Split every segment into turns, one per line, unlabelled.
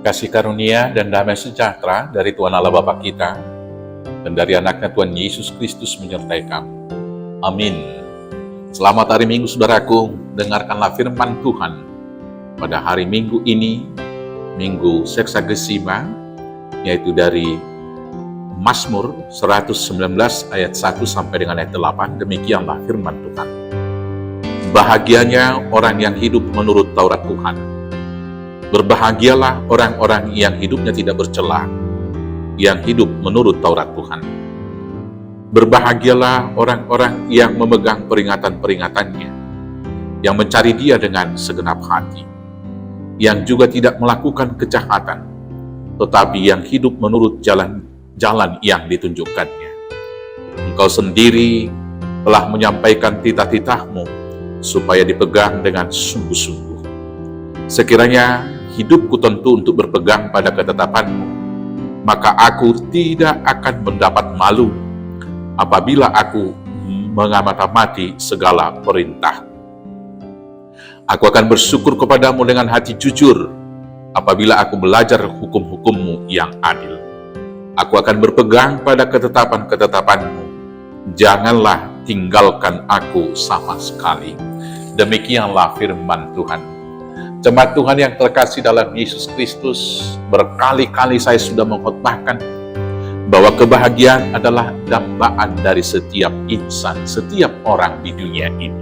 Kasih karunia dan damai sejahtera dari Tuhan Allah Bapa kita dan dari anaknya Tuhan Yesus Kristus menyertai kamu. Amin. Selamat hari Minggu saudaraku, dengarkanlah firman Tuhan pada hari Minggu ini, Minggu Seksagesima, yaitu dari Mazmur 119 ayat 1 sampai dengan ayat 8. Demikianlah firman Tuhan. Bahagianya orang yang hidup menurut Taurat Tuhan. Berbahagialah orang-orang yang hidupnya tidak bercela, yang hidup menurut Taurat Tuhan. Berbahagialah orang-orang yang memegang peringatan-peringatannya, yang mencari Dia dengan segenap hati, yang juga tidak melakukan kejahatan, tetapi yang hidup menurut jalan yang ditunjukkannya. Engkau sendiri telah menyampaikan titah-titahmu supaya dipegang dengan sungguh-sungguh. Sekiranya hidupku tentu untuk berpegang pada ketetapanmu, maka aku tidak akan mendapat malu apabila aku mengamati segala perintah. Aku akan bersyukur kepadamu dengan hati jujur apabila aku belajar hukum-hukummu yang adil. Aku akan berpegang pada ketetapan-ketetapanmu. Janganlah tinggalkan aku sama sekali. Demikianlah firman Tuhan. Jemaat Tuhan yang terkasih dalam Yesus Kristus, berkali-kali saya sudah mengkhotbahkan bahwa kebahagiaan adalah dambaan dari setiap insan, setiap orang di dunia ini.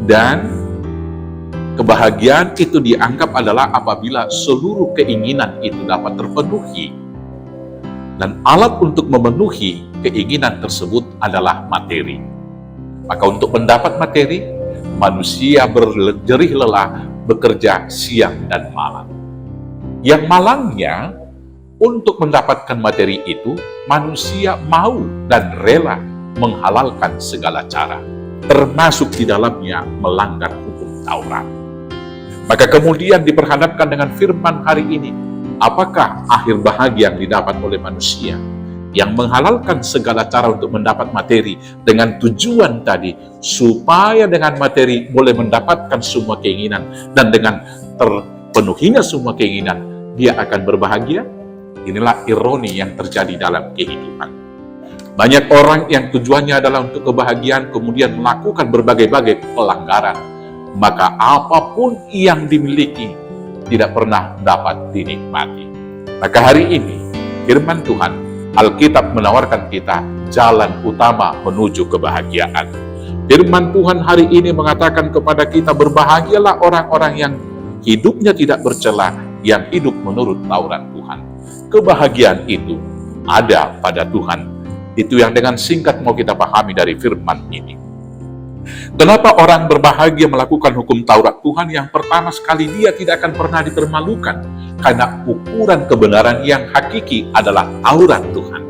Dan kebahagiaan itu dianggap adalah apabila seluruh keinginan itu dapat terpenuhi. Dan alat untuk memenuhi keinginan tersebut adalah materi. Maka untuk mendapat materi, manusia berjerih lelah bekerja siang dan malam. Yang malangnya, untuk mendapatkan materi itu, manusia mau dan rela menghalalkan segala cara, termasuk di dalamnya melanggar hukum Taurat. Maka kemudian diperhadapkan dengan firman hari ini, apakah akhir bahagia yang didapat oleh manusia yang menghalalkan segala cara untuk mendapat materi dengan tujuan tadi, supaya dengan materi boleh mendapatkan semua keinginan, dan dengan terpenuhinya semua keinginan, dia akan berbahagia? Inilah ironi yang terjadi dalam kehidupan. Banyak orang yang tujuannya adalah untuk kebahagiaan, kemudian melakukan berbagai-bagai pelanggaran, maka apapun yang dimiliki tidak pernah dapat dinikmati. Maka hari ini, firman Tuhan, Alkitab menawarkan kita jalan utama menuju kebahagiaan. Firman Tuhan hari ini mengatakan kepada kita, berbahagialah orang-orang yang hidupnya tidak bercela, yang hidup menurut Taurat Tuhan. Kebahagiaan itu ada pada Tuhan. Itu yang dengan singkat mau kita pahami dari firman ini. Kenapa orang berbahagia melakukan hukum Taurat Tuhan? Yang pertama sekali, dia tidak akan pernah dipermalukan, karena ukuran kebenaran yang hakiki adalah Taurat Tuhan.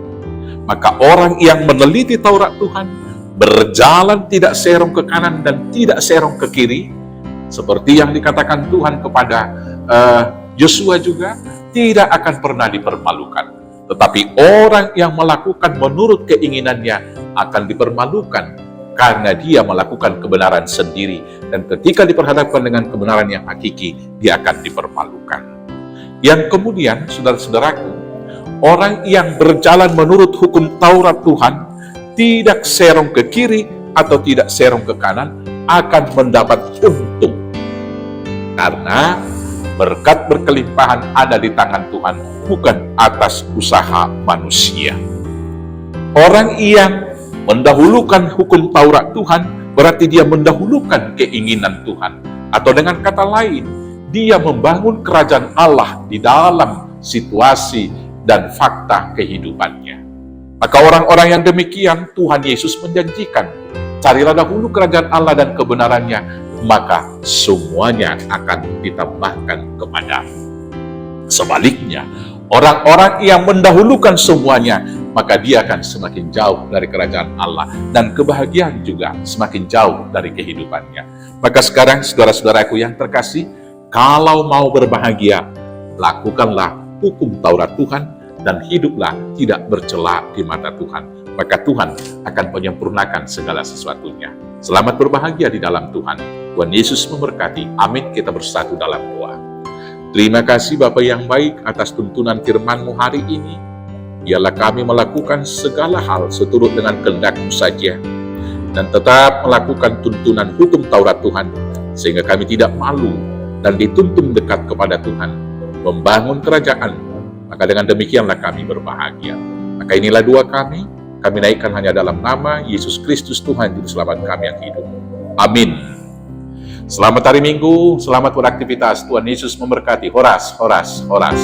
Maka orang yang meneliti Taurat Tuhan, berjalan tidak serong ke kanan dan tidak serong ke kiri, seperti yang dikatakan Tuhan kepada Yosua juga, tidak akan pernah dipermalukan. Tetapi orang yang melakukan menurut keinginannya akan dipermalukan, karena dia melakukan kebenaran sendiri, dan ketika diperhadapkan dengan kebenaran yang hakiki, dia akan dipermalukan. Yang kemudian, saudara-saudaraku, orang yang berjalan menurut hukum Taurat Tuhan, tidak serong ke kiri atau tidak serong ke kanan, akan mendapat untung. Karena berkat berkelimpahan ada di tangan Tuhan, bukan atas usaha manusia. Orang yang mendahulukan hukum Taurat Tuhan, berarti dia mendahulukan keinginan Tuhan. Atau dengan kata lain, dia membangun kerajaan Allah di dalam situasi dan fakta kehidupannya. Maka orang-orang yang demikian, Tuhan Yesus menjanjikan, carilah dahulu kerajaan Allah dan kebenarannya, maka semuanya akan ditambahkan kepadamu. Sebaliknya, orang-orang yang mendahulukan semuanya, maka dia akan semakin jauh dari kerajaan Allah, dan kebahagiaan juga semakin jauh dari kehidupannya. Maka sekarang, saudara-saudaraku yang terkasih, kalau mau berbahagia, lakukanlah hukum Taurat Tuhan, dan hiduplah tidak bercela di mata Tuhan. Maka Tuhan akan menyempurnakan segala sesuatunya. Selamat berbahagia di dalam Tuhan. Tuhan Yesus memberkati. Amin. Kita bersatu dalam doa. Terima kasih Bapa yang baik atas tuntunan firman-Mu hari ini. Biarlah kami melakukan segala hal seturut dengan kehendak-Mu saja, dan tetap melakukan tuntunan hukum Taurat Tuhan, sehingga kami tidak malu dan dituntun dekat kepada Tuhan, membangun kerajaan. Maka dengan demikianlah kami berbahagia. Maka inilah doa kami naikkan hanya dalam nama Yesus Kristus Tuhan Juru Selamat kami yang hidup. Amin. Selamat hari Minggu, selamat beraktivitas. Tuhan Yesus memberkati. Horas, horas, horas.